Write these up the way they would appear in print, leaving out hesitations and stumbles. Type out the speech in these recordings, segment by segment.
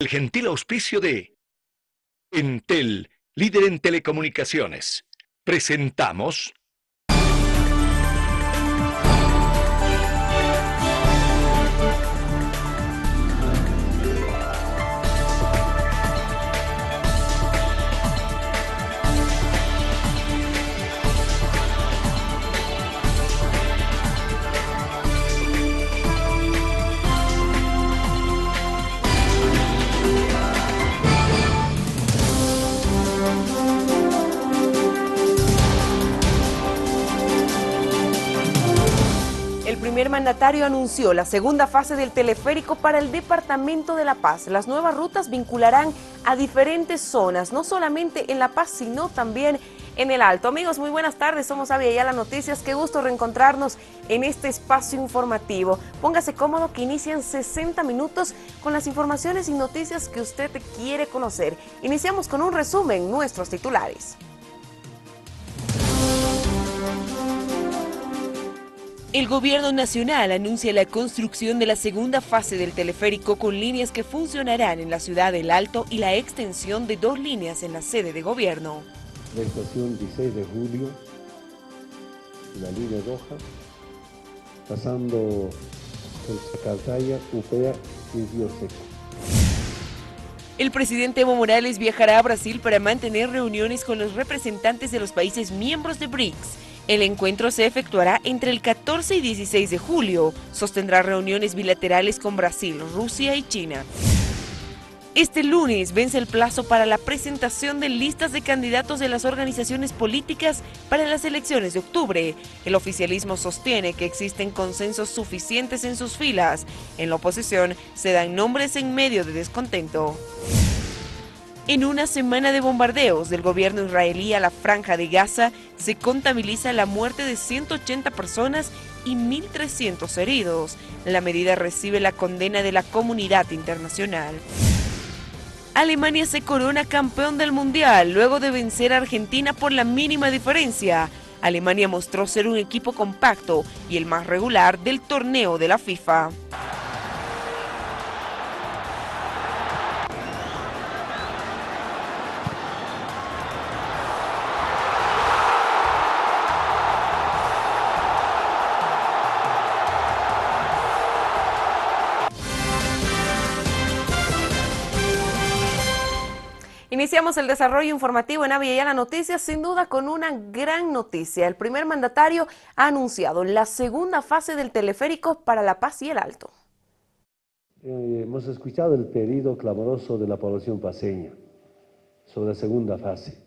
El gentil auspicio de Entel, líder en telecomunicaciones. Presentamos El primer mandatario anunció la segunda fase del teleférico para el Departamento de La Paz. Las nuevas rutas vincularán a diferentes zonas, no solamente en La Paz, sino también en el Alto. Amigos, muy buenas tardes, somos Avia Yala Noticias. Qué gusto reencontrarnos en este espacio informativo. Póngase cómodo que inician 60 minutos con las informaciones y noticias que usted quiere conocer. Iniciamos con un resumen, nuestros titulares. El gobierno nacional anuncia la construcción de la segunda fase del teleférico con líneas que funcionarán en la ciudad del Alto y la extensión de 2 líneas en la sede de gobierno. La estación 16 de julio, la línea roja, pasando por Chacaltaya, Upea y Río Seco. El presidente Evo Morales viajará a Brasil para mantener reuniones con los representantes de los países miembros de BRICS. El encuentro se efectuará entre el 14 y 16 de julio. Sostendrá reuniones bilaterales con Brasil, Rusia y China. Este lunes vence el plazo para la presentación de listas de candidatos de las organizaciones políticas para las elecciones de octubre. El oficialismo sostiene que existen consensos suficientes en sus filas. En la oposición se dan nombres en medio de descontento. En una semana de bombardeos del gobierno israelí a la Franja de Gaza, se contabiliza la muerte de 180 personas y 1.300 heridos. La medida recibe la condena de la comunidad internacional. Alemania se corona campeón del Mundial luego de vencer a Argentina por la mínima diferencia. Alemania mostró ser un equipo compacto y el más regular del torneo de la FIFA. Iniciamos el desarrollo informativo en Avia Yala Noticias, sin duda con una gran noticia. El primer mandatario ha anunciado la segunda fase del teleférico para La Paz y el Alto. Hemos escuchado el pedido clamoroso de la población paceña sobre la segunda fase.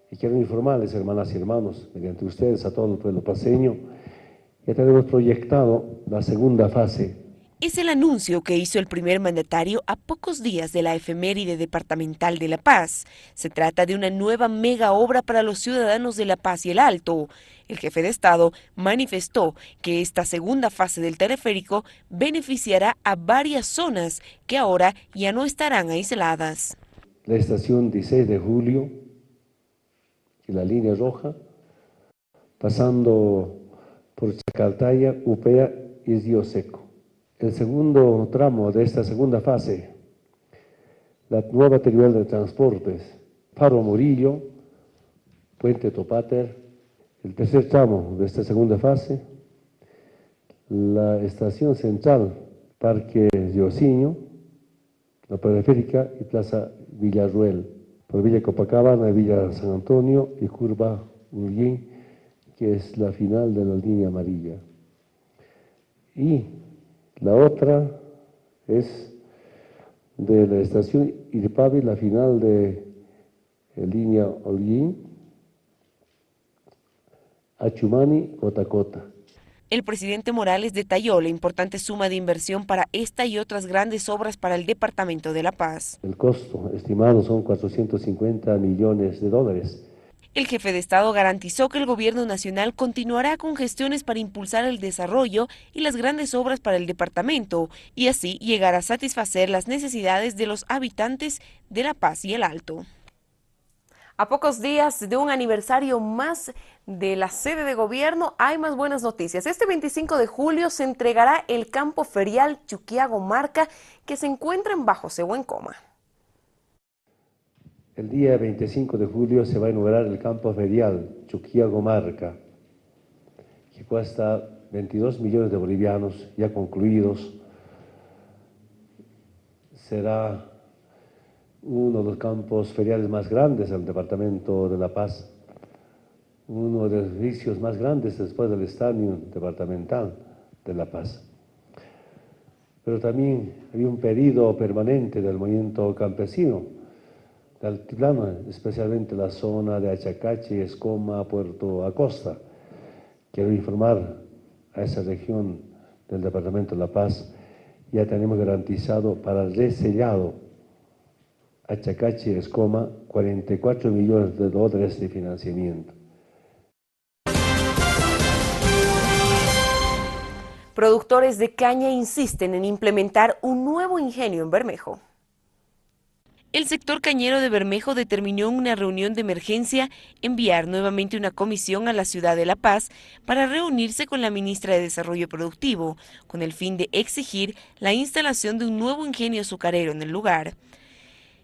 Y quiero informarles, hermanas y hermanos, mediante ustedes a todo el pueblo paceño, que tenemos proyectado la segunda fase. Es el anuncio que hizo el primer mandatario a pocos días de la efeméride departamental de La Paz. Se trata de una nueva mega obra para los ciudadanos de La Paz y el Alto. El jefe de Estado manifestó que esta segunda fase del teleférico beneficiará a varias zonas que ahora ya no estarán aisladas. La estación 16 de julio, y la línea roja, pasando por Chacaltaya, Upea y Río Seco. El segundo tramo de esta segunda fase, la nueva terminal de transportes, Faro Murillo, Puente Topater. El tercer tramo de esta segunda fase, la estación central, Parque Riosinho, la periférica y Plaza Villarruel, por Villa Copacabana, Villa San Antonio y Curva Urguín, que es la final de la línea amarilla. Y la otra es de la estación Irpavi, la final de línea Holguín, Achumani, Cotacota. El presidente Morales detalló la importante suma de inversión para esta y otras grandes obras para el Departamento de La Paz. El costo estimado son 450 millones de dólares. El jefe de Estado garantizó que el gobierno nacional continuará con gestiones para impulsar el desarrollo y las grandes obras para el departamento y así llegar a satisfacer las necesidades de los habitantes de La Paz y el Alto. A pocos días de un aniversario más de la sede de gobierno, hay más buenas noticias. Este 25 de julio se entregará el campo ferial Chuquiago-Marca, que se encuentra en Bajo Cehuencoma. El día 25 de julio se va a inaugurar el campo ferial Chuquiago-Marca, que cuesta 22 millones de bolivianos ya concluidos. Será uno de los campos feriales más grandes del departamento de La Paz, uno de los edificios más grandes después del estadio departamental de La Paz. Pero también había un pedido permanente del movimiento campesino, del altiplano, especialmente la zona de Achacachi, Escoma, Puerto Acosta. Quiero informar a esa región del departamento de La Paz, ya tenemos garantizado para el resellado Achacachi, Escoma, 44 millones de dólares de financiamiento. Productores de caña insisten en implementar un nuevo ingenio en Bermejo. El sector cañero de Bermejo determinó en una reunión de emergencia enviar nuevamente una comisión a la ciudad de La Paz para reunirse con la ministra de Desarrollo Productivo, con el fin de exigir la instalación de un nuevo ingenio azucarero en el lugar.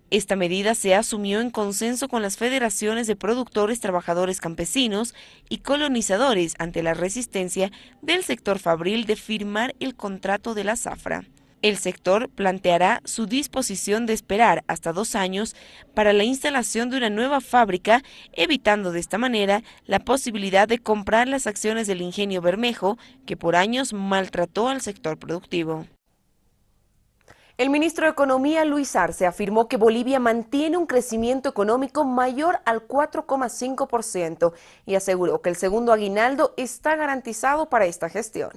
Esta medida se asumió en consenso con las federaciones de productores, trabajadores campesinos y colonizadores ante la resistencia del sector fabril de firmar el contrato de la zafra. El sector planteará su disposición de esperar hasta 2 años para la instalación de una nueva fábrica, evitando de esta manera la posibilidad de comprar las acciones del ingenio Bermejo, que por años maltrató al sector productivo. El ministro de Economía, Luis Arce, afirmó que Bolivia mantiene un crecimiento económico mayor al 4,5% y aseguró que el segundo aguinaldo está garantizado para esta gestión.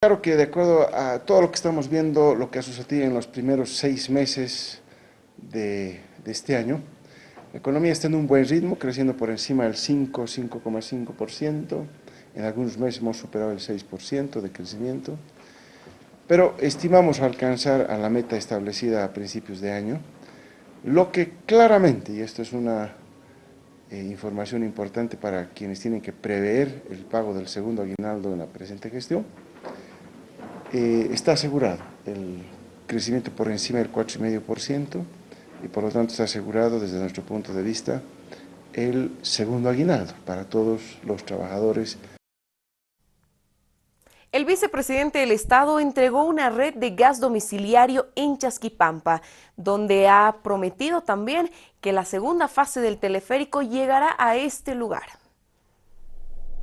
Claro que de acuerdo a todo lo que estamos viendo, lo que ha sucedido en los primeros 6 meses de este año, la economía está en un buen ritmo, creciendo por encima del 5,5%, en algunos meses hemos superado el 6% de crecimiento. Pero estimamos alcanzar a la meta establecida a principios de año, lo que claramente, y esto es una información importante para quienes tienen que prever el pago del segundo aguinaldo en la presente gestión, está asegurado el crecimiento por encima del 4,5% y por lo tanto está asegurado desde nuestro punto de vista el segundo aguinaldo para todos los trabajadores. El vicepresidente del Estado entregó una red de gas domiciliario en Chasquipampa, donde ha prometido también que la segunda fase del teleférico llegará a este lugar.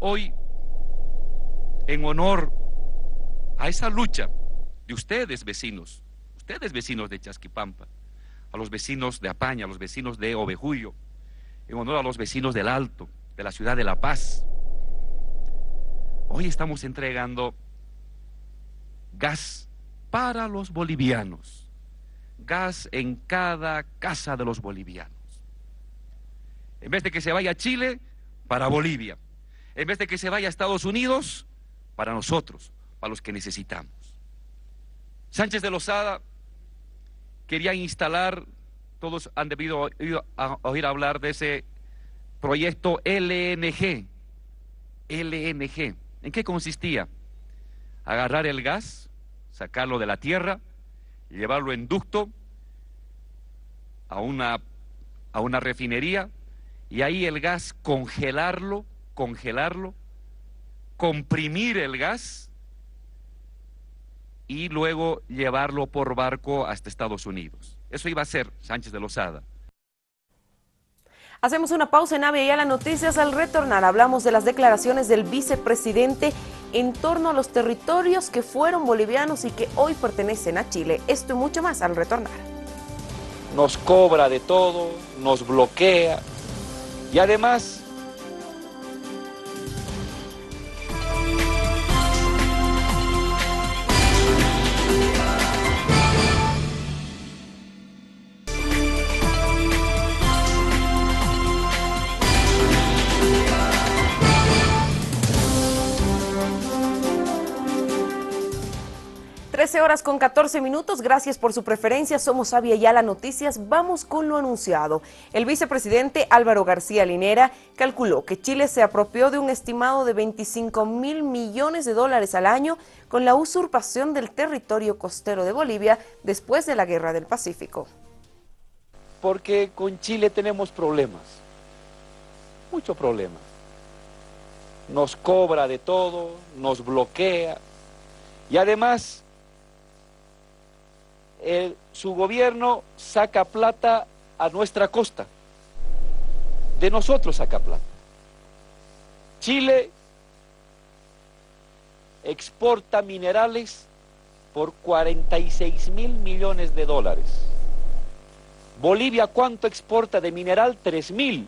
Hoy, en honor a esa lucha de ustedes vecinos de Chasquipampa, a los vecinos de Apaña, a los vecinos de Ovejuyo, en honor a los vecinos del Alto, de la ciudad de La Paz, hoy estamos entregando gas para los bolivianos, gas en cada casa de los bolivianos. En vez de que se vaya a Chile, para Bolivia. En vez de que se vaya a Estados Unidos, para nosotros, para los que necesitamos. Sánchez de Lozada quería instalar, todos han debido oír hablar de ese proyecto LNG. LNG. ¿En qué consistía? Agarrar el gas, sacarlo de la tierra, llevarlo en ducto a una refinería y ahí el gas congelarlo, comprimir el gas y luego llevarlo por barco hasta Estados Unidos. Eso iba a ser Sánchez de Lozada. Hacemos una pausa en AVE y a las noticias. Al retornar hablamos de las declaraciones del vicepresidente en torno a los territorios que fueron bolivianos y que hoy pertenecen a Chile. Esto y mucho más al retornar. Nos cobra de todo, nos bloquea y además 13:14. Gracias por su preferencia. Somos Avia Yala Noticias. Vamos con lo anunciado. El vicepresidente Álvaro García Linera calculó que Chile se apropió de un estimado de 25.000 millones de dólares al año con la usurpación del territorio costero de Bolivia después de la Guerra del Pacífico. Porque con Chile tenemos problemas, muchos problemas. Nos cobra de todo, nos bloquea y además su gobierno saca plata a nuestra costa, de nosotros saca plata. Chile exporta minerales por 46.000 millones de dólares. Bolivia, ¿cuánto exporta de mineral? 3.000.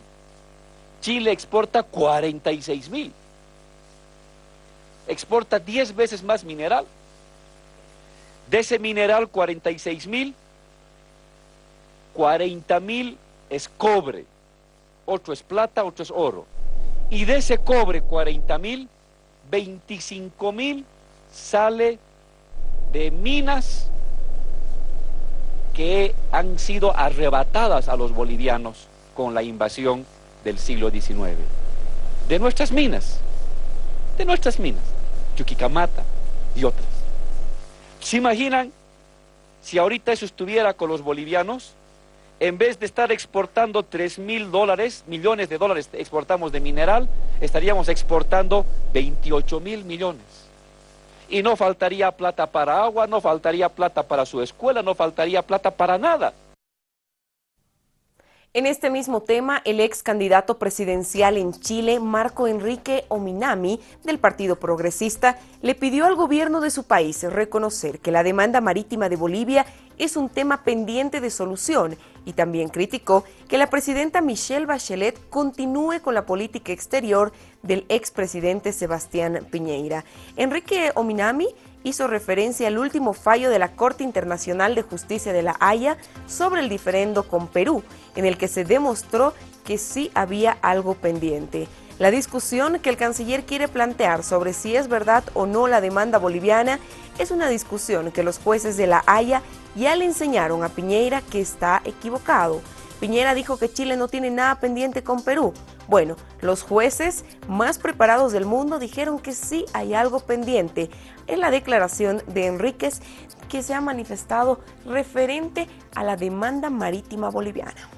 Chile exporta 46.000. Exporta 10 veces más mineral. De ese mineral, 46.000, 40.000 es cobre, otro es plata, otro es oro. Y de ese cobre, 40.000, 25.000 sale de minas que han sido arrebatadas a los bolivianos con la invasión del siglo XIX. De nuestras minas, Chuquicamata y otras. ¿Se imaginan si ahorita eso estuviera con los bolivianos? En vez de estar exportando 3.000 millones de dólares exportamos de mineral, estaríamos exportando 28.000 millones. Y no faltaría plata para agua, no faltaría plata para su escuela, no faltaría plata para nada. En este mismo tema, el ex candidato presidencial en Chile, Marco Enrique Ominami, del Partido Progresista, le pidió al gobierno de su país reconocer que la demanda marítima de Bolivia es un tema pendiente de solución y también criticó que la presidenta Michelle Bachelet continúe con la política exterior del expresidente Sebastián Piñera. Enrique Ominami hizo referencia al último fallo de la Corte Internacional de Justicia de La Haya sobre el diferendo con Perú, en el que se demostró que sí había algo pendiente. La discusión que el canciller quiere plantear sobre si es verdad o no la demanda boliviana es una discusión que los jueces de La Haya ya le enseñaron a Piñera que está equivocado. Piñera dijo que Chile no tiene nada pendiente con Perú. Bueno, los jueces más preparados del mundo dijeron que sí hay algo pendiente en la declaración de Enríquez que se ha manifestado referente a la demanda marítima boliviana.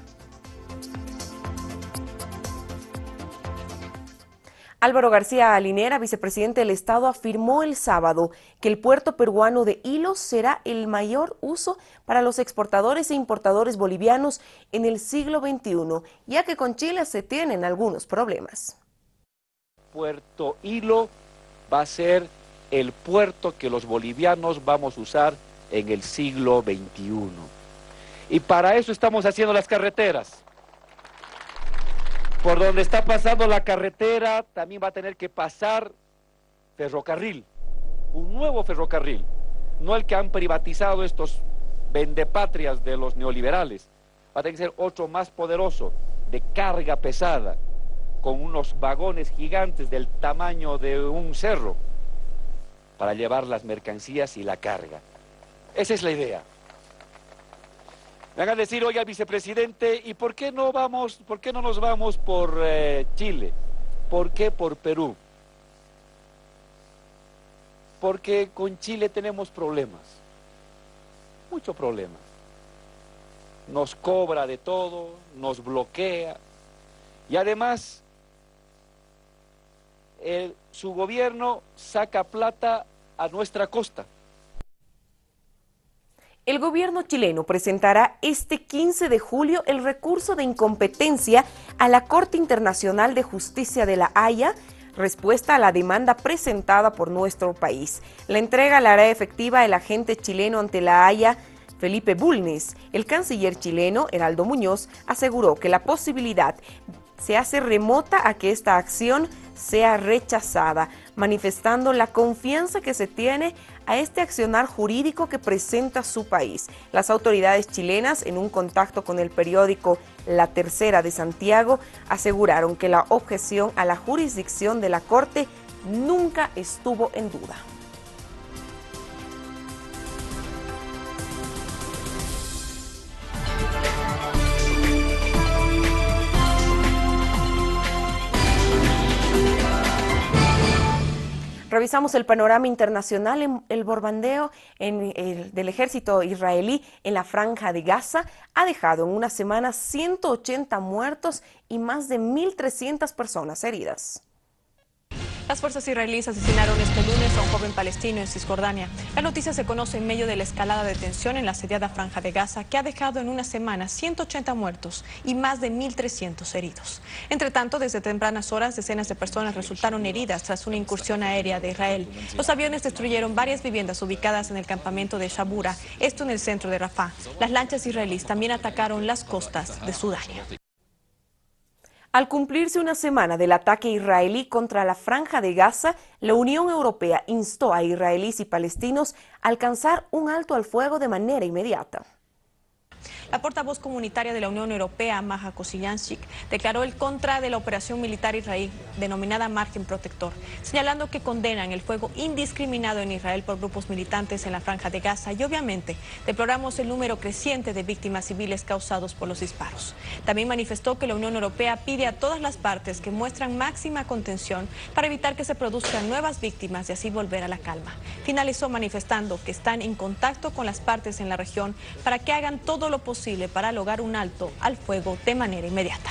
Álvaro García Linera, vicepresidente del Estado, afirmó el sábado que el puerto peruano de Ilos será el mayor uso para los exportadores e importadores bolivianos en el siglo XXI, ya que con Chile se tienen algunos problemas. Puerto Hilo va a ser el puerto que los bolivianos vamos a usar en el siglo XXI. Y para eso estamos haciendo las carreteras. Por donde está pasando la carretera también va a tener que pasar ferrocarril, un nuevo ferrocarril, no el que han privatizado estos vendepatrias de los neoliberales. Va a tener que ser otro más poderoso, de carga pesada, con unos vagones gigantes del tamaño de un cerro, para llevar las mercancías y la carga. Esa es la idea. Me van a decir, oiga, vicepresidente, ¿y por qué no nos vamos por Chile? ¿Por qué por Perú? Porque con Chile tenemos problemas, muchos problemas. Nos cobra de todo, nos bloquea, y además su gobierno saca plata a nuestra costa. El gobierno chileno presentará este 15 de julio el recurso de incompetencia a la Corte Internacional de Justicia de La Haya, respuesta a la demanda presentada por nuestro país. La entrega la hará efectiva el agente chileno ante La Haya, Felipe Bulnes. El canciller chileno, Heraldo Muñoz, aseguró que la posibilidad se hace remota a que esta acción sea rechazada, manifestando la confianza que se tiene a este accionar jurídico que presenta su país. Las autoridades chilenas, en un contacto con el periódico La Tercera de Santiago, aseguraron que la objeción a la jurisdicción de la Corte nunca estuvo en duda. Revisamos el panorama internacional en el bombardeo del ejército israelí en la Franja de Gaza ha dejado en una semana 180 muertos y más de 1.300 personas heridas. Las fuerzas israelíes asesinaron este lunes a un joven palestino en Cisjordania. La noticia se conoce en medio de la escalada de tensión en la asediada Franja de Gaza, que ha dejado en una semana 180 muertos y más de 1.300 heridos. Entre tanto, desde tempranas horas, decenas de personas resultaron heridas tras una incursión aérea de Israel. Los aviones destruyeron varias viviendas ubicadas en el campamento de Shabura, esto en el centro de Rafah. Las lanchas israelíes también atacaron las costas de Sudán. Al cumplirse una semana del ataque israelí contra la Franja de Gaza, la Unión Europea instó a israelíes y palestinos a alcanzar un alto al fuego de manera inmediata. La portavoz comunitaria de la Unión Europea, Maja Kosijancic, declaró el contra de la operación militar israelí denominada Margen Protector, señalando que condenan el fuego indiscriminado en Israel por grupos militantes en la Franja de Gaza y obviamente deploramos el número creciente de víctimas civiles causados por los disparos. También manifestó que la Unión Europea pide a todas las partes que muestran máxima contención para evitar que se produzcan nuevas víctimas y así volver a la calma. Finalizó manifestando que están en contacto con las partes en la región para que hagan todo lo posible para lograr un alto al fuego de manera inmediata.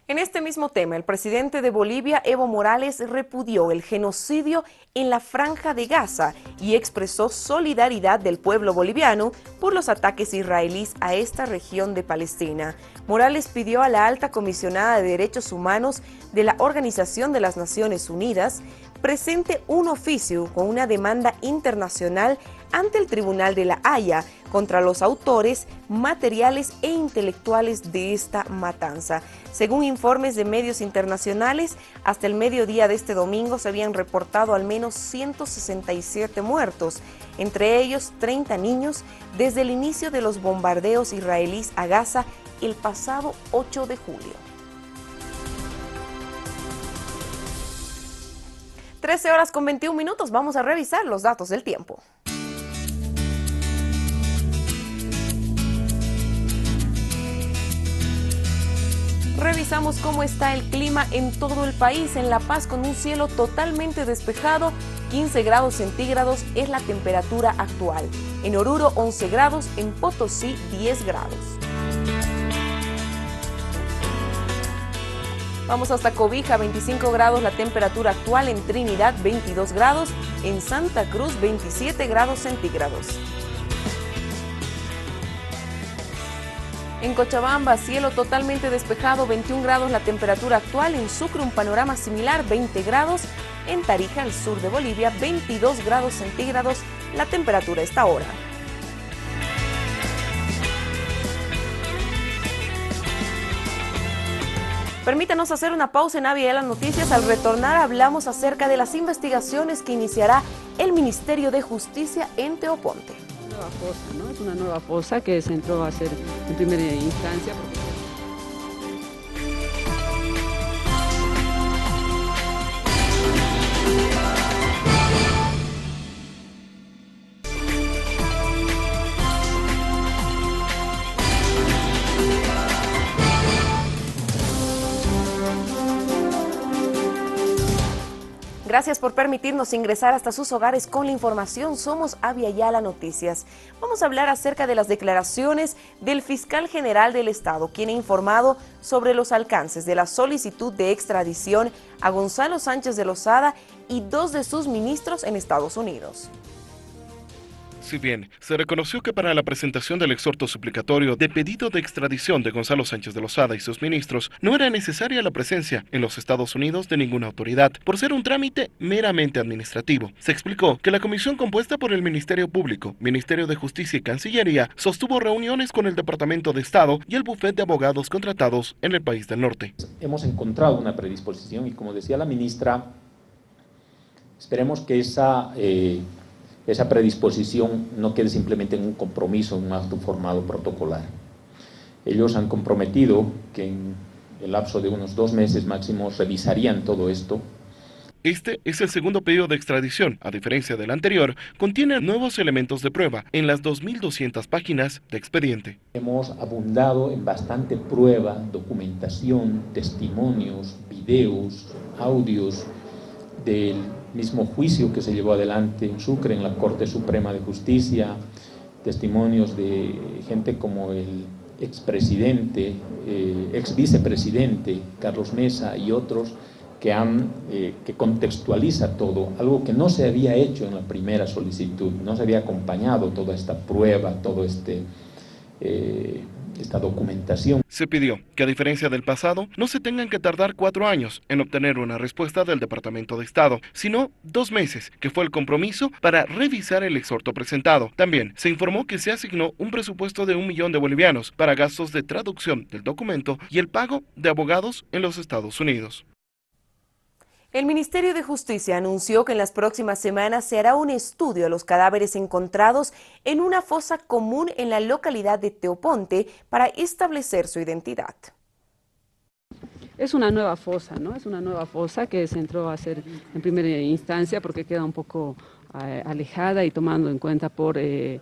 En este mismo tema, el presidente de Bolivia, Evo Morales, repudió el genocidio en la Franja de Gaza y expresó solidaridad del pueblo boliviano por los ataques israelíes a esta región de Palestina. Morales pidió a la alta comisionada de Derechos Humanos de la Organización de las Naciones Unidas presente un oficio con una demanda internacional ante el Tribunal de la Haya contra los autores materiales e intelectuales de esta matanza. Según informes de medios internacionales, hasta el mediodía de este domingo se habían reportado al menos 167 muertos, entre ellos 30 niños, desde el inicio de los bombardeos israelíes a Gaza el pasado 8 de julio. 13 horas con 21 minutos, vamos a revisar los datos del tiempo. Revisamos cómo está el clima en todo el país. En La Paz, con un cielo totalmente despejado, 15 grados centígrados es la temperatura actual. En Oruro, 11 grados, en Potosí, 10 grados. Vamos hasta Cobija, 25 grados la temperatura actual, en Trinidad 22 grados, en Santa Cruz 27 grados centígrados. En Cochabamba, cielo totalmente despejado, 21 grados la temperatura actual, en Sucre un panorama similar, 20 grados, en Tarija, al sur de Bolivia, 22 grados centígrados la temperatura a esta hora. Permítanos hacer una pausa en Avia de las Noticias. Al retornar hablamos acerca de las investigaciones que iniciará el Ministerio de Justicia en Teoponte. Nueva fosa, ¿no? Es una nueva fosa que se entró a hacer en primera instancia. Gracias por permitirnos ingresar hasta sus hogares con la información. Somos Avia Yala Noticias. Vamos a hablar acerca de las declaraciones del fiscal general del Estado, quien ha informado sobre los alcances de la solicitud de extradición a Gonzalo Sánchez de Lozada y 2 de sus ministros en Estados Unidos. Si bien se reconoció que para la presentación del exhorto suplicatorio de pedido de extradición de Gonzalo Sánchez de Lozada y sus ministros no era necesaria la presencia en los Estados Unidos de ninguna autoridad, por ser un trámite meramente administrativo. Se explicó que la comisión compuesta por el Ministerio Público, Ministerio de Justicia y Cancillería sostuvo reuniones con el Departamento de Estado y el bufete de abogados contratados en el país del norte. Hemos encontrado una predisposición y, como decía la ministra, esperemos que esa predisposición no quede simplemente en un compromiso, en un acto formado protocolar. Ellos han comprometido que en el lapso de unos 2 meses máximo revisarían todo esto. Este es el segundo pedido de extradición. A diferencia del anterior, contiene nuevos elementos de prueba en las 2.200 páginas de expediente. Hemos abundado en bastante prueba, documentación, testimonios, videos, audios, del mismo juicio que se llevó adelante en Sucre, en la Corte Suprema de Justicia, testimonios de gente como el expresidente, ex vicepresidente Carlos Mesa y otros que contextualiza todo, algo que no se había hecho en la primera solicitud, no se había acompañado toda esta prueba, todo esta documentación. Se pidió que, a diferencia del pasado, no se tengan que tardar 4 años en obtener una respuesta del Departamento de Estado, sino 2 meses, que fue el compromiso para revisar el exhorto presentado. También se informó que se asignó un presupuesto de 1 millón de bolivianos para gastos de traducción del documento y el pago de abogados en los Estados Unidos. El Ministerio de Justicia anunció que en las próximas semanas se hará un estudio a los cadáveres encontrados en una fosa común en la localidad de Teoponte para establecer su identidad. Es una nueva fosa, ¿no? Es una nueva fosa que se entró a hacer en primera instancia porque queda un poco alejada y tomando en cuenta por el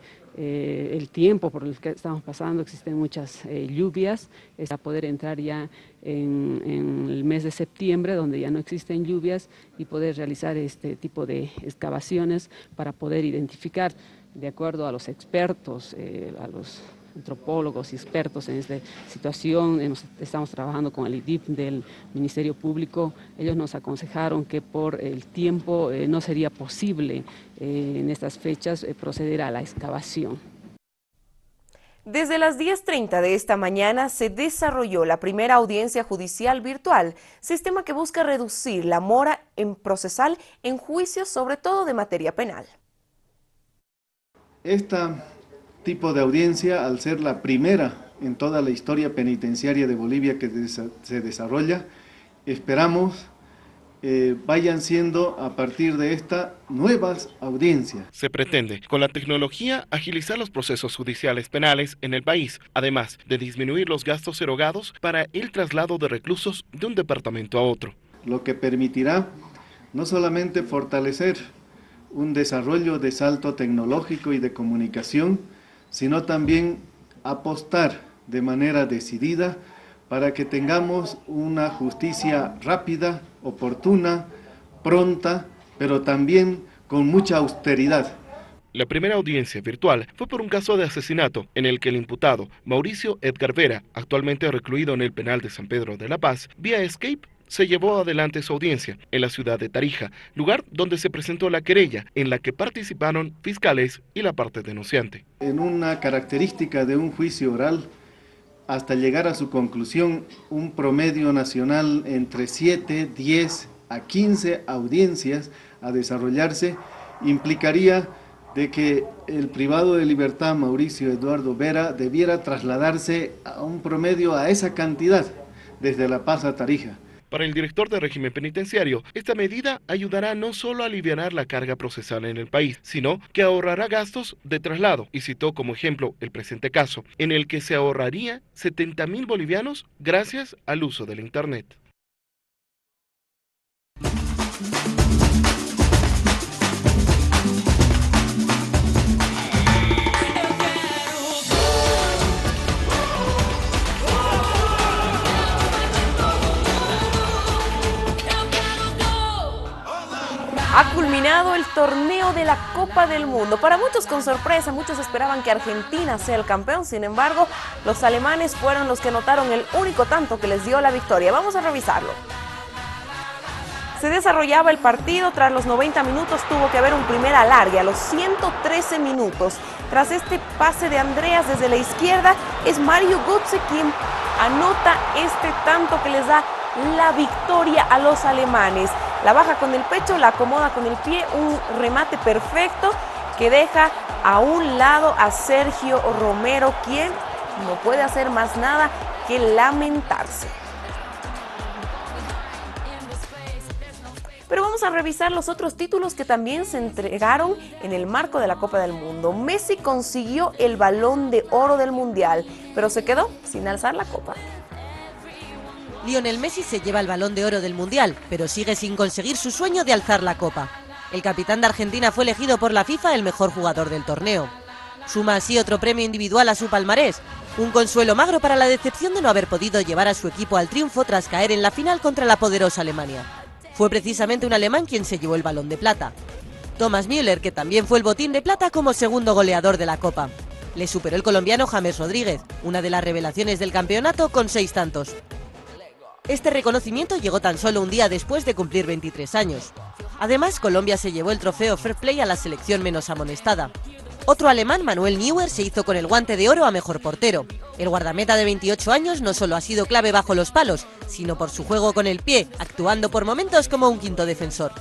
tiempo por el que estamos pasando, existen muchas lluvias, es a poder entrar ya en el mes de septiembre, donde ya no existen lluvias, y poder realizar este tipo de excavaciones para poder identificar, de acuerdo a los expertos, a los antropólogos y expertos en esta situación. Estamos trabajando con el IDIP del Ministerio Público. Ellos nos aconsejaron que por el tiempo no sería posible en estas fechas proceder a la excavación. Desde las 10:30 de esta mañana se desarrolló la primera audiencia judicial virtual, sistema que busca reducir la mora procesal en juicios, sobre todo de materia penal. Tipo de audiencia, al ser la primera en toda la historia penitenciaria de Bolivia que se desarrolla, esperamos vayan siendo a partir de esta nuevas audiencias. Se pretende, con la tecnología, agilizar los procesos judiciales penales en el país, además de disminuir los gastos erogados para el traslado de reclusos de un departamento a otro. Lo que permitirá no solamente fortalecer un desarrollo de salto tecnológico y de comunicación, sino también apostar de manera decidida para que tengamos una justicia rápida, oportuna, pronta, pero también con mucha austeridad. La primera audiencia virtual fue por un caso de asesinato en el que el imputado, Mauricio Edgar Vera, actualmente recluido en el penal de San Pedro de la Paz, vía Escape, se llevó adelante su audiencia en la ciudad de Tarija, lugar donde se presentó la querella, en la que participaron fiscales y la parte denunciante. En una característica de un juicio oral, hasta llegar a su conclusión, un promedio nacional entre 7, 10 a 15 audiencias a desarrollarse, implicaría de que el privado de libertad Mauricio Eduardo Vera debiera trasladarse a un promedio a esa cantidad, desde La Paz a Tarija. Para el director de régimen penitenciario, esta medida ayudará no solo a aliviar la carga procesal en el país, sino que ahorrará gastos de traslado, y citó como ejemplo el presente caso, en el que se ahorraría 70.000 bolivianos gracias al uso del Internet. Ha culminado el torneo de la Copa del Mundo. Para muchos con sorpresa, muchos esperaban que Argentina sea el campeón. Sin embargo, los alemanes fueron los que anotaron el único tanto que les dio la victoria. Vamos a revisarlo. Se desarrollaba el partido. Tras los 90 minutos tuvo que haber un primer alargue. A los 113 minutos, tras este pase de Andreas desde la izquierda, es Mario Götze quien anota este tanto que les da la victoria a los alemanes. La baja con el pecho, la acomoda con el pie, un remate perfecto que deja a un lado a Sergio Romero, quien no puede hacer más nada que lamentarse. Pero vamos a revisar los otros títulos que también se entregaron en el marco de la Copa del Mundo. Messi consiguió el Balón de Oro del Mundial, pero se quedó sin alzar la copa. Lionel Messi se lleva el Balón de Oro del Mundial, pero sigue sin conseguir su sueño de alzar la copa. El capitán de Argentina fue elegido por la FIFA el mejor jugador del torneo. Suma así otro premio individual a su palmarés, un consuelo magro para la decepción de no haber podido llevar a su equipo al triunfo tras caer en la final contra la poderosa Alemania. Fue precisamente un alemán quien se llevó el Balón de Plata. Thomas Müller, que también fue el botín de plata como segundo goleador de la Copa. Le superó el colombiano James Rodríguez, una de las revelaciones del campeonato, con 6 tantos. Este reconocimiento llegó tan solo un día después de cumplir 23 años. Además, Colombia se llevó el trofeo Fair Play a la selección menos amonestada. Otro alemán, Manuel Neuer, se hizo con el Guante de Oro a mejor portero. El guardameta de 28 años no solo ha sido clave bajo los palos, sino por su juego con el pie, actuando por momentos como un quinto defensor.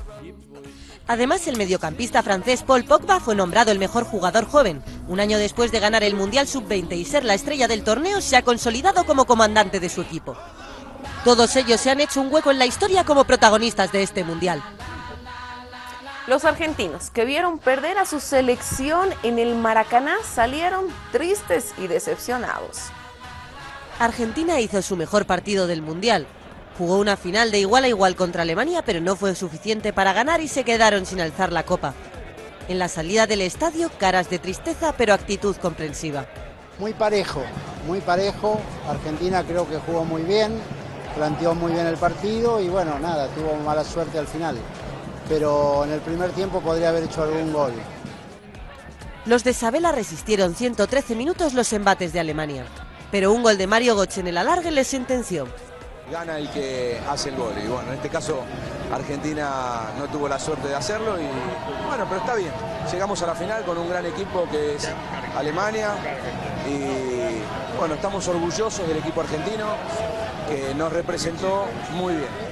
Además, el mediocampista francés Paul Pogba fue nombrado el mejor jugador joven. Un año después de ganar el Mundial Sub-20 y ser la estrella del torneo, se ha consolidado como comandante de su equipo. Todos ellos se han hecho un hueco en la historia como protagonistas de este Mundial. Los argentinos, que vieron perder a su selección en el Maracaná, salieron tristes y decepcionados. Argentina hizo su mejor partido del Mundial. Jugó una final de igual a igual contra Alemania, pero no fue suficiente para ganar y se quedaron sin alzar la copa. En la salida del estadio, caras de tristeza, pero actitud comprensiva. Muy parejo. Argentina creo que jugó muy bien, planteó muy bien el partido y bueno, nada, tuvo mala suerte al final. Pero en el primer tiempo podría haber hecho algún gol. Los de Sabella resistieron 113 minutos los embates de Alemania, pero un gol de Mario Götze en el alargue les sentenció. Gana el que hace el gol y bueno, en este caso Argentina no tuvo la suerte de hacerlo y bueno, pero está bien. Llegamos a la final con un gran equipo que es Alemania y bueno, estamos orgullosos del equipo argentino que nos representó muy bien.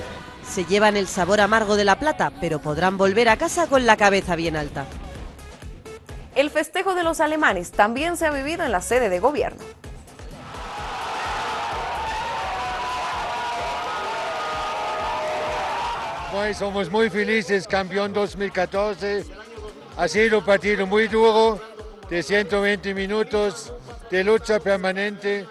Se llevan el sabor amargo de la plata, pero podrán volver a casa con la cabeza bien alta. El festejo de los alemanes también se ha vivido en la sede de gobierno. Hoy somos muy felices, campeón 2014. Ha sido un partido muy duro, de 120 minutos de lucha permanente.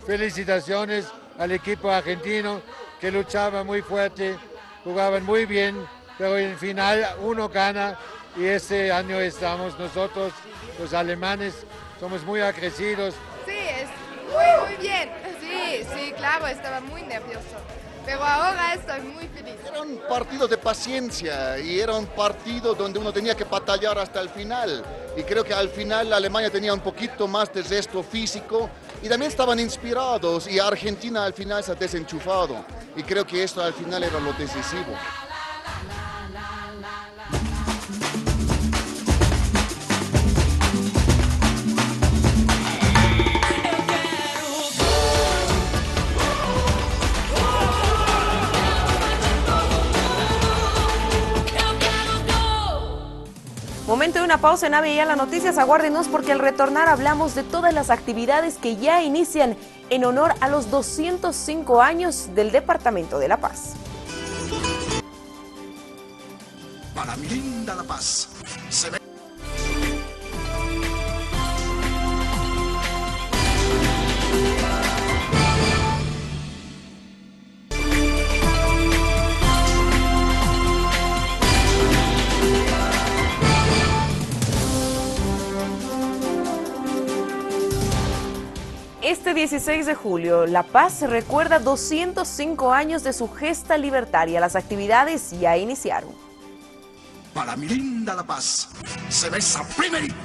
Felicitaciones al equipo argentino que luchaba muy fuerte, jugaban muy bien, pero en final uno gana y este año estamos nosotros, los alemanes, somos muy agresivos. Sí, es muy bien, sí, claro, estaba muy nervioso. Pero ahora estoy muy feliz. Era un partido de paciencia y era un partido donde uno tenía que batallar hasta el final. Y creo que al final la Alemania tenía un poquito más de gesto físico y también estaban inspirados y Argentina al final se ha desenchufado. Y creo que esto al final era lo decisivo. Momento de una pausa en ABI las Noticias. Aguárdenos porque al retornar hablamos de todas las actividades que ya inician en honor a los 205 años del Departamento de La Paz. Para mi linda La Paz, se ve. Este 16 de julio, La Paz recuerda 205 años de su gesta libertaria. Las actividades ya iniciaron. Para mi linda La Paz, se besa primerita.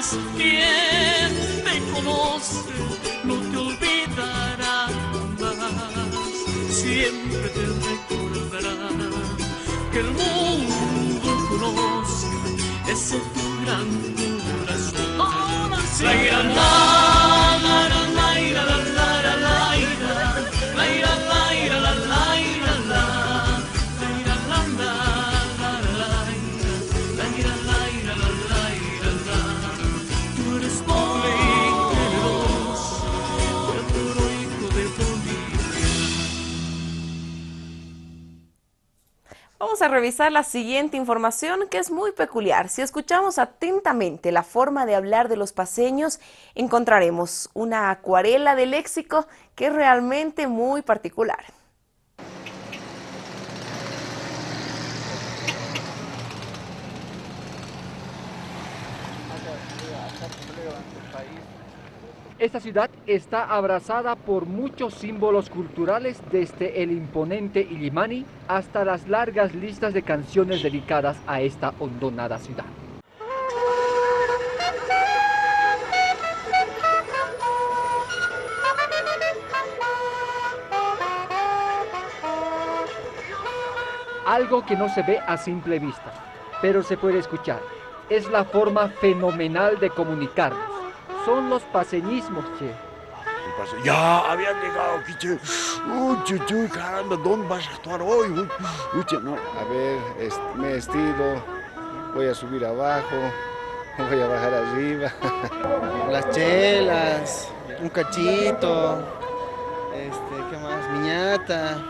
amas, quien te conoce no te olvidará más. Siempre te recordará que el mundo conoce ese tu gran corazón. La ira, la, la, la, la, ira, la, la, la, la, ira, la ira, la ira, la, la, ira, la, la ira, la, la, la, la, ira, la ira, la ira, la, la, ira, la. Tú eres noble y generoso, pueblo heroico de Bolivia. Vamos a revisar la siguiente información que es muy peculiar. Si escuchamos atentamente la forma de hablar de los paceños, encontraremos una acuarela de léxico que es realmente muy particular. Esta ciudad está abrazada por muchos símbolos culturales, desde el imponente Illimani hasta las largas listas de canciones dedicadas a esta hondonada ciudad. Algo que no se ve a simple vista, pero se puede escuchar. Es la forma fenomenal de comunicarnos. Son los paceñismos, che. Ya habían llegado aquí, che. Uy, chuchuy, caramba, ¿dónde vas a actuar hoy? Uy, che, no. A ver, me estiro, voy a subir abajo, voy a bajar arriba. Las chelas, un cachito, ¿qué más? Miñata,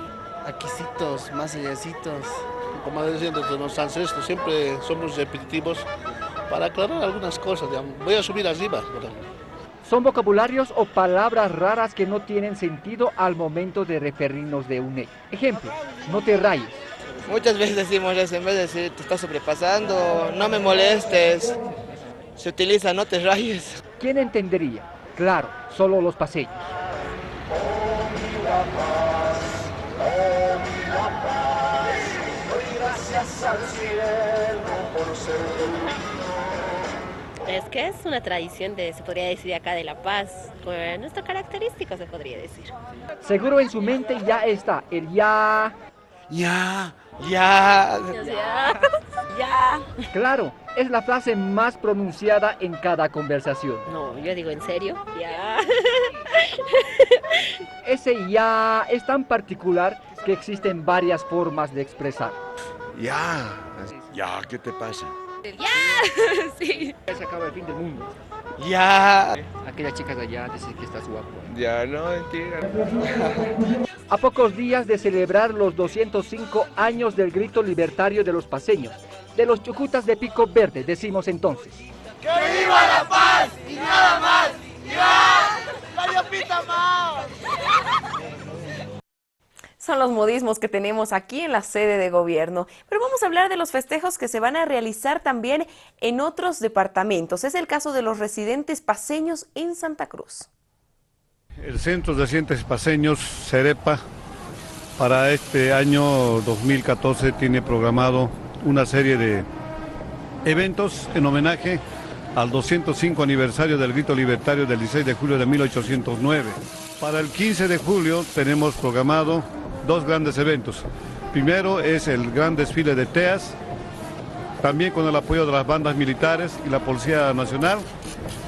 aquisitos, más allasitos. Como decían desde los ancestros, siempre somos repetitivos para aclarar algunas cosas. Digamos. Voy a subir arriba. Son vocabularios o palabras raras que no tienen sentido al momento de referirnos de un hecho. Ejemplo, no te rayes. Muchas veces decimos eso, en vez de decir te estás sobrepasando, no me molestes. Se utiliza no te rayes. ¿Quién entendería? Claro, solo los paceños. Es que es una tradición se podría decir, acá de La Paz, con nuestro característico se podría decir. Seguro en su mente ya está el ya. Ya. Claro, es la frase más pronunciada en cada conversación. No, yo digo en serio, ya. Ese ya es tan particular que existen varias formas de expresar. Ya, ¿qué te pasa? Ya, sí. Se acaba el fin del mundo. Ya. Aquella chica de allá dice que estás guapo. Ya, no, mentira. A pocos días de celebrar los 205 años del grito libertario de los paceños, de los chucutas de Pico Verde, decimos entonces: ¡Que viva La Paz! ¡Y nada más! ¡Ya! ¡La Yopita más! Son los modismos que tenemos aquí en la sede de gobierno. Pero vamos a hablar de los festejos que se van a realizar también en otros departamentos. Es el caso de los residentes paceños en Santa Cruz. El Centro de Residentes Paceños, CEREPA, para este año 2014 tiene programado una serie de eventos en homenaje al 205 aniversario del grito libertario del 16 de julio de 1809. Para el 15 de julio tenemos programado dos grandes eventos. Primero es el gran desfile de TEAS, también con el apoyo de las bandas militares y la Policía Nacional.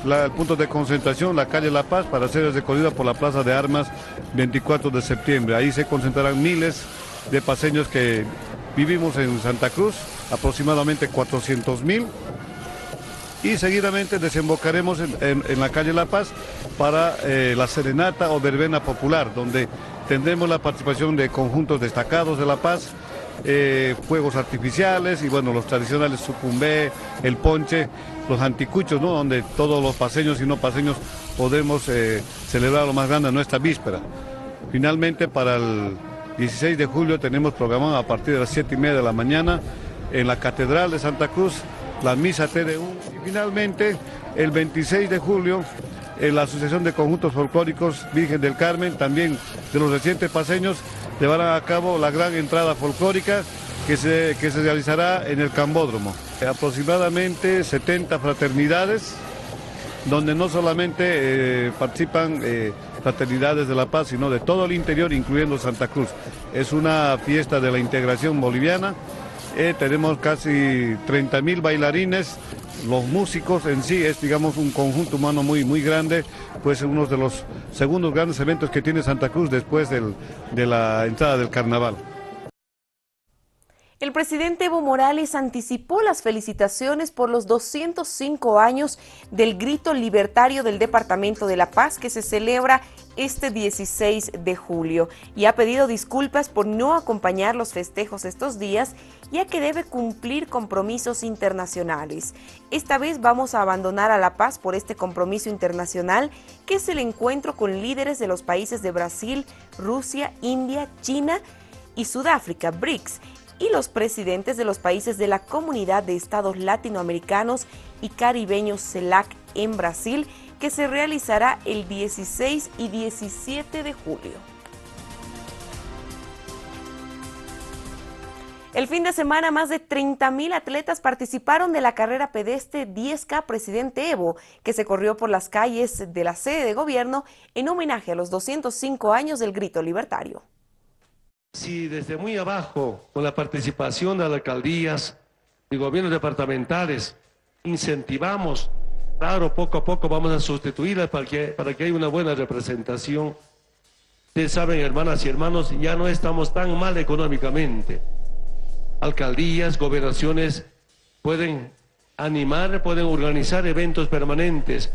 El punto de concentración, la calle La Paz, para ser recorrida por la Plaza de Armas 24 de septiembre. Ahí se concentrarán miles de paceños que vivimos en Santa Cruz, aproximadamente 400.000. Y seguidamente desembocaremos en la calle La Paz para la serenata o verbena popular, donde tendremos la participación de conjuntos destacados de La Paz, fuegos artificiales y bueno, los tradicionales sucumbé, el ponche, los anticuchos, ¿no? Donde todos los paceños y no paceños podemos celebrar lo más grande en nuestra víspera. Finalmente, para el 16 de julio tenemos programado a partir de las 7:30 de la mañana en la Catedral de Santa Cruz la misa TDU. Y finalmente, el 26 de julio, en la Asociación de Conjuntos Folclóricos Virgen del Carmen, también de los residentes paceños, llevarán a cabo la gran entrada folclórica que se realizará en el Cambódromo. Aproximadamente 70 fraternidades donde no solamente participan fraternidades de La Paz, sino de todo el interior, incluyendo Santa Cruz. Es una fiesta de la integración boliviana. Tenemos casi 30.000 bailarines. Los músicos en sí es, digamos, un conjunto humano muy grande, pues uno de los segundos grandes eventos que tiene Santa Cruz después de la entrada del carnaval. El presidente Evo Morales anticipó las felicitaciones por los 205 años del Grito Libertario del Departamento de La Paz, que se celebra este 16 de julio, y ha pedido disculpas por no acompañar los festejos estos días, ya que debe cumplir compromisos internacionales. Esta vez vamos a abandonar a La Paz por este compromiso internacional, que es el encuentro con líderes de los países de Brasil, Rusia, India, China y Sudáfrica, BRICS, y los presidentes de los países de la Comunidad de Estados Latinoamericanos y Caribeños CELAC en Brasil, que se realizará el 16 y 17 de julio. El fin de semana, más de 30.000 atletas participaron de la carrera pedestre 10K Presidente Evo, que se corrió por las calles de la sede de gobierno en homenaje a los 205 años del Grito Libertario. Si desde muy abajo, con la participación de las alcaldías y gobiernos departamentales, incentivamos, claro, poco a poco vamos a sustituirlas para que haya una buena representación. Ustedes saben, hermanas y hermanos, ya no estamos tan mal económicamente. Alcaldías, gobernaciones pueden animar, pueden organizar eventos permanentes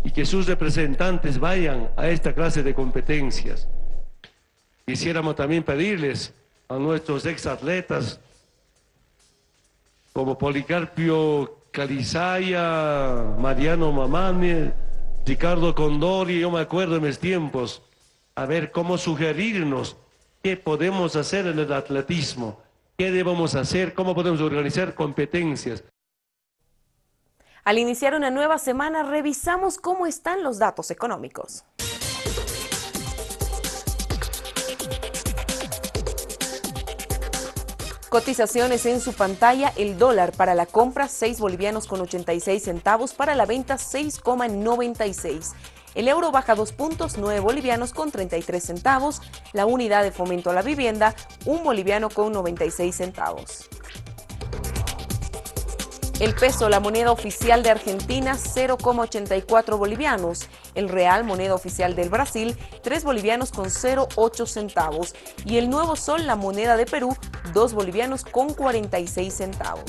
y que sus representantes vayan a esta clase de competencias. Quisiéramos también pedirles a nuestros exatletas como Policarpio Calizaya, Mariano Mamani, Ricardo Condori, yo me acuerdo en mis tiempos, a ver cómo sugerirnos qué podemos hacer en el atletismo, qué debemos hacer, cómo podemos organizar competencias. Al iniciar una nueva semana, revisamos cómo están los datos económicos. Cotizaciones en su pantalla: el dólar para la compra 6 bolivianos con 86 centavos, para la venta 6,96. El euro baja 2 puntos, 9 bolivianos con 33 centavos. La unidad de fomento a la vivienda, 1 boliviano con 96 centavos. El peso, la moneda oficial de Argentina, 0,84 bolivianos. El real, moneda oficial del Brasil, 3 bolivianos con 0,8 centavos. Y el nuevo sol, la moneda de Perú, 2 bolivianos con 46 centavos.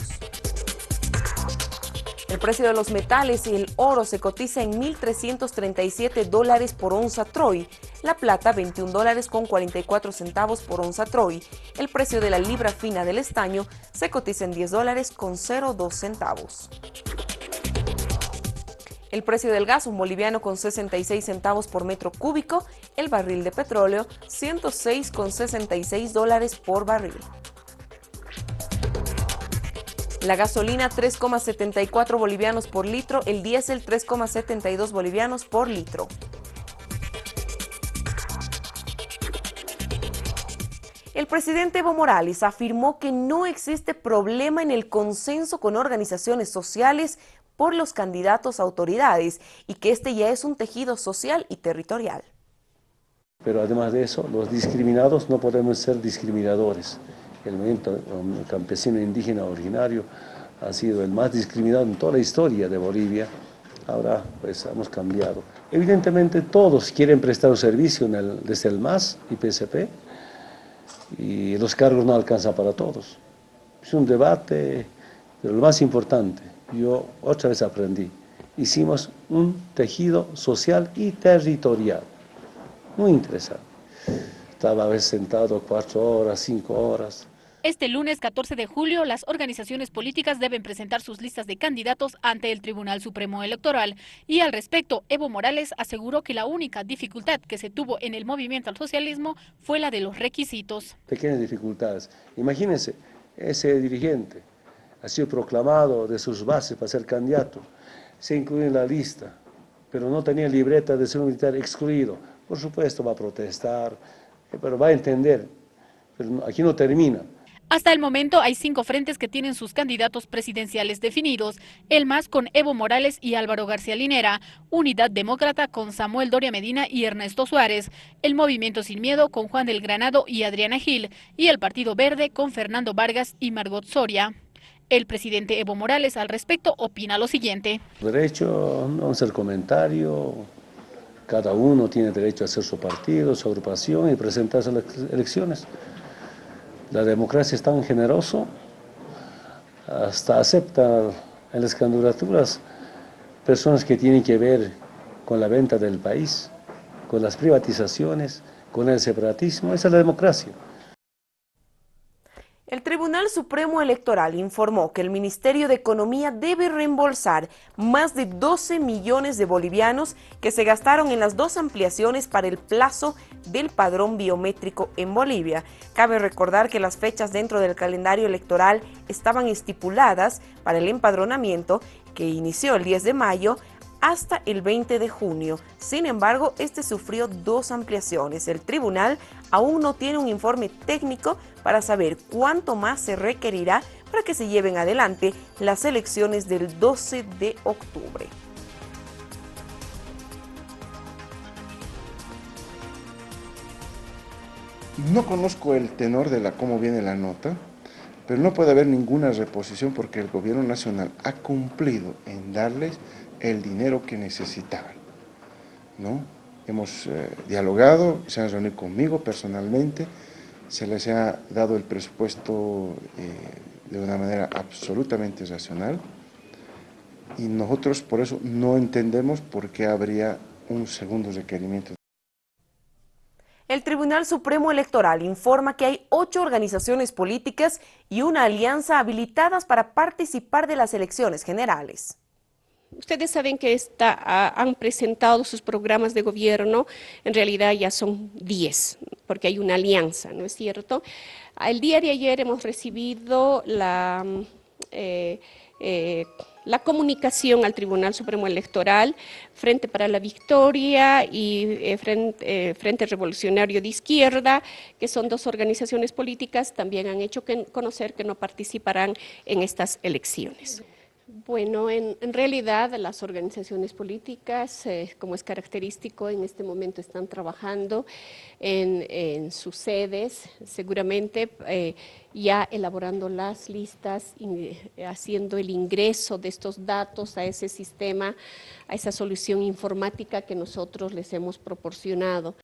El precio de los metales: el oro se cotiza en $1.337 por onza Troy, la plata $21 con 44 centavos por onza Troy. El precio de la libra fina del estaño se cotiza en $10 con 0,2 centavos. El precio del gas: un boliviano con 66 centavos por metro cúbico. El barril de petróleo, $106,66 por barril. La gasolina, 3,74 bolivianos por litro. El diésel, 3,72 bolivianos por litro. El presidente Evo Morales afirmó que no existe problema en el consenso con organizaciones sociales por los candidatos a autoridades y que este ya es un tejido social y territorial. Pero además de eso, los discriminados no podemos ser discriminadores. El movimiento campesino indígena originario ha sido el más discriminado en toda la historia de Bolivia. Ahora pues hemos cambiado. Evidentemente todos quieren prestar un servicio desde el MAS y PSP, y los cargos no alcanzan para todos. Es un debate, pero lo más importante, yo otra vez aprendí, hicimos un tejido social y territorial, muy interesante. Estaba a veces sentado 4 horas, 5 horas. Este lunes 14 de julio, las organizaciones políticas deben presentar sus listas de candidatos ante el Tribunal Supremo Electoral. Y al respecto, Evo Morales aseguró que la única dificultad que se tuvo en el movimiento al socialismo fue la de los requisitos. Pequeñas dificultades. Imagínense, ese dirigente ha sido proclamado de sus bases para ser candidato, se incluye en la lista, pero no tenía libreta de ser un militar excluido. Por supuesto va a protestar, pero va a entender, pero aquí no termina. Hasta el momento hay 5 frentes que tienen sus candidatos presidenciales definidos, el MAS con Evo Morales y Álvaro García Linera, Unidad Demócrata con Samuel Doria Medina y Ernesto Suárez, el Movimiento Sin Miedo con Juan del Granado y Adriana Gil, y el Partido Verde con Fernando Vargas y Margot Soria. El presidente Evo Morales al respecto opina lo siguiente. Derecho no hacer comentario, cada uno tiene derecho a hacer su partido, su agrupación y presentarse a las elecciones. La democracia es tan generoso, hasta acepta en las candidaturas personas que tienen que ver con la venta del país, con las privatizaciones, con el separatismo. Esa es la democracia. El Tribunal Supremo Electoral informó que el Ministerio de Economía debe reembolsar más de 12 millones de bolivianos que se gastaron en las 2 ampliaciones para el plazo del padrón biométrico en Bolivia. Cabe recordar que las fechas dentro del calendario electoral estaban estipuladas para el empadronamiento, que inició el 10 de mayo, hasta el 20 de junio. Sin embargo, este sufrió 2 ampliaciones. El tribunal aún no tiene un informe técnico para saber cuánto más se requerirá para que se lleven adelante las elecciones del 12 de octubre. No conozco el tenor de cómo viene la nota, pero no puede haber ninguna reposición porque el gobierno nacional ha cumplido en darles el dinero que necesitaban, ¿no? Hemos dialogado, se han reunido conmigo personalmente, se les ha dado el presupuesto de una manera absolutamente racional y nosotros por eso no entendemos por qué habría un segundo requerimiento. El Tribunal Supremo Electoral informa que hay 8 organizaciones políticas y una alianza habilitadas para participar de las elecciones generales. Ustedes saben que han presentado sus programas de gobierno, en realidad ya son 10, porque hay una alianza, ¿no es cierto? El día de ayer hemos recibido la comunicación al Tribunal Supremo Electoral, Frente para la Victoria y Frente Revolucionario de Izquierda, que son 2 organizaciones políticas, también han hecho conocer que no participarán en estas elecciones. Bueno, en realidad las organizaciones políticas, como es característico, en este momento están trabajando en sus sedes, seguramente ya elaborando las listas, haciendo el ingreso de estos datos a ese sistema, a esa solución informática que nosotros les hemos proporcionado.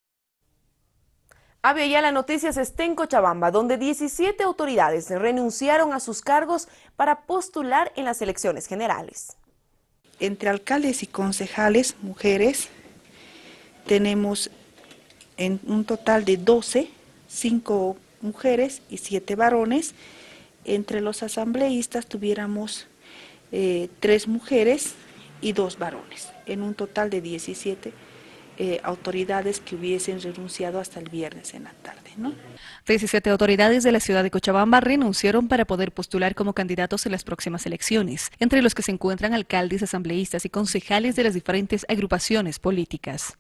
Avia Yala Noticias está en Cochabamba, donde 17 autoridades renunciaron a sus cargos para postular en las elecciones generales. Entre alcaldes y concejales, mujeres, tenemos en un total de 12, 5 mujeres y 7 varones. Entre los asambleístas tuviéramos 3 mujeres y 2 varones, en un total de 17 autoridades que hubiesen renunciado hasta el viernes en la tarde, ¿no? 17 autoridades de la ciudad de Cochabamba renunciaron para poder postular como candidatos en las próximas elecciones, entre los que se encuentran alcaldes, asambleístas y concejales de las diferentes agrupaciones políticas.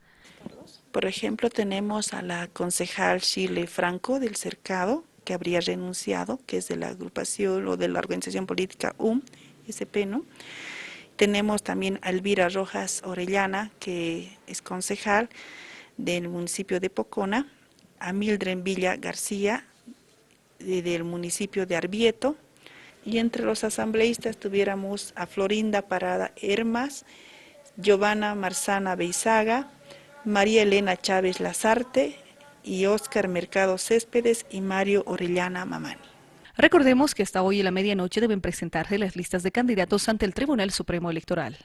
Por ejemplo, tenemos a la concejal Shirley Franco del Cercado, que habría renunciado, que es de la agrupación o de la organización política SP, ¿no? Tenemos también a Elvira Rojas Orellana, que es concejal del municipio de Pocona, a Mildred Villa García, del municipio de Arbieto, y entre los asambleístas tuviéramos a Florinda Parada Hermas, Giovanna Marzana Beizaga, María Elena Chávez Lazarte y Óscar Mercado Céspedes y Mario Orellana Mamani. Recordemos que hasta hoy a la medianoche deben presentarse las listas de candidatos ante el Tribunal Supremo Electoral.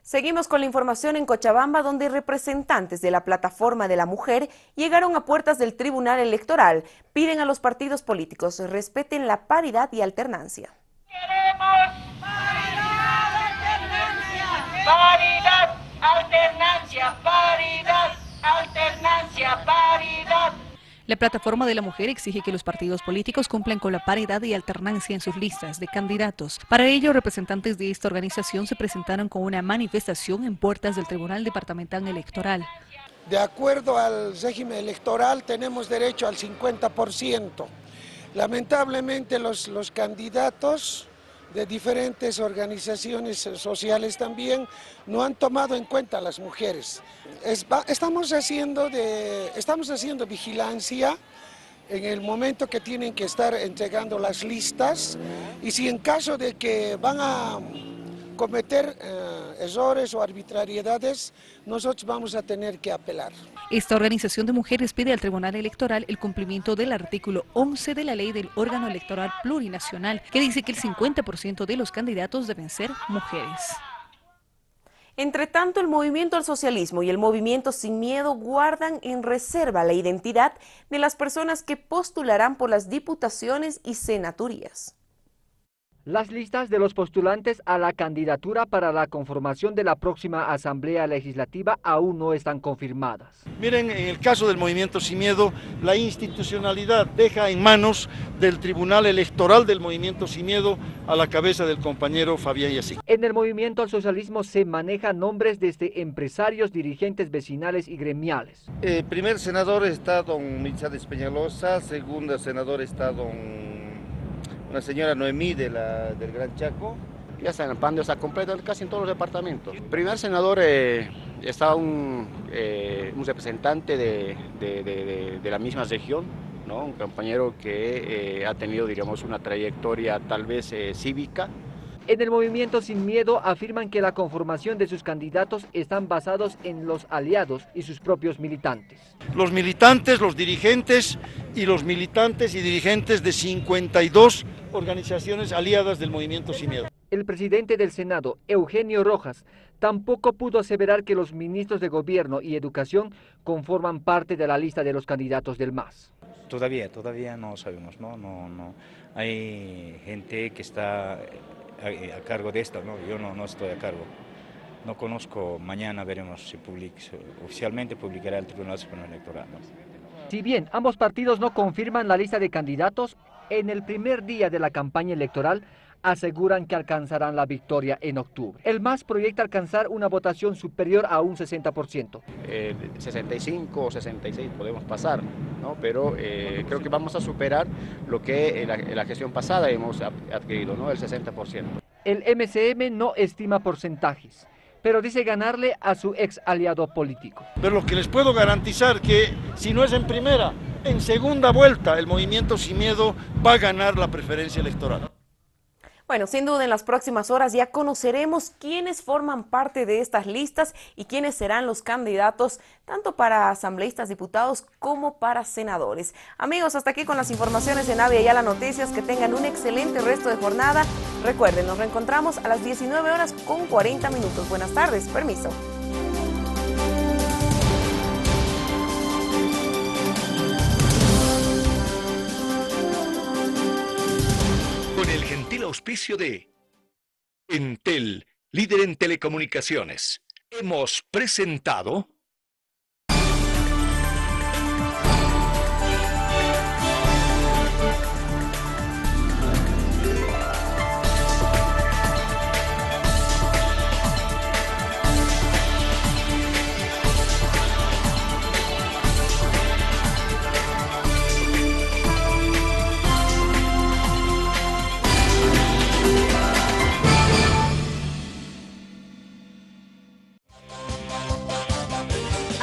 Seguimos con la información en Cochabamba, donde representantes de la Plataforma de la Mujer llegaron a puertas del Tribunal Electoral. Piden a los partidos políticos respeten la paridad y alternancia. Queremos paridad, alternancia, paridad, alternancia, paridad, alternancia, paridad. La Plataforma de la Mujer exige que los partidos políticos cumplan con la paridad y alternancia en sus listas de candidatos. Para ello, representantes de esta organización se presentaron con una manifestación en puertas del Tribunal Departamental Electoral. De acuerdo al régimen electoral, tenemos derecho al 50%. Lamentablemente los candidatos de diferentes organizaciones sociales también no han tomado en cuenta a las mujeres. Estamos haciendo vigilancia en el momento que tienen que estar entregando las listas, y si en caso de que van a cometer errores o arbitrariedades, nosotros vamos a tener que apelar. Esta organización de mujeres pide al Tribunal Electoral el cumplimiento del artículo 11 de la ley del órgano electoral plurinacional, que dice que el 50% de los candidatos deben ser mujeres. Entre tanto, el Movimiento al Socialismo y el Movimiento Sin Miedo guardan en reserva la identidad de las personas que postularán por las diputaciones y senaturías. Las listas de los postulantes a la candidatura para la conformación de la próxima Asamblea Legislativa aún no están confirmadas. Miren, en el caso del Movimiento Sin Miedo, la institucionalidad deja en manos del Tribunal Electoral del Movimiento Sin Miedo a la cabeza del compañero Fabián Yací. En el Movimiento al Socialismo se manejan nombres desde empresarios, dirigentes vecinales y gremiales. Primer senador está don Michades Peñalosa, segundo senador está una señora Noemí del Gran Chaco. Ya está en el plan de esa completa casi en todos los departamentos. Primer senador está un representante de la misma región, ¿no? Un compañero que ha tenido, digamos, una trayectoria tal vez cívica. En el Movimiento Sin Miedo afirman que la conformación de sus candidatos están basados en los aliados y sus propios militantes. Los militantes, los dirigentes y los militantes y dirigentes de 52 organizaciones aliadas del Movimiento Sin Miedo. El presidente del Senado, Eugenio Rojas, tampoco pudo aseverar que los ministros de Gobierno y Educación conforman parte de la lista de los candidatos del MAS. Todavía no sabemos, no. Hay gente que está a cargo de esto, ¿no? Yo no estoy a cargo. No conozco, mañana veremos si oficialmente publicará el Tribunal Supremo Electoral, ¿no? Si bien ambos partidos no confirman la lista de candidatos, en el primer día de la campaña electoral aseguran que alcanzarán la victoria en octubre. El MAS proyecta alcanzar una votación superior a un 60%. 65 o 66 podemos pasar, ¿no? Pero creo que vamos a superar lo que en la gestión pasada hemos adquirido, ¿no? El 60%. El MCM no estima porcentajes, pero dice ganarle a su ex aliado político. Pero lo que les puedo garantizar que si no es en primera, en segunda vuelta el Movimiento Sin Miedo va a ganar la preferencia electoral. Bueno, sin duda en las próximas horas ya conoceremos quiénes forman parte de estas listas y quiénes serán los candidatos tanto para asambleístas, diputados como para senadores. Amigos, hasta aquí con las informaciones en Avia Yala Noticias. Que tengan un excelente resto de jornada. Recuerden, nos reencontramos a las 19 horas con 40 minutos. Buenas tardes, permiso. Con el gentil auspicio de Entel, líder en telecomunicaciones, hemos presentado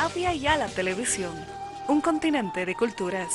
Avia Yala Televisión, un continente de culturas.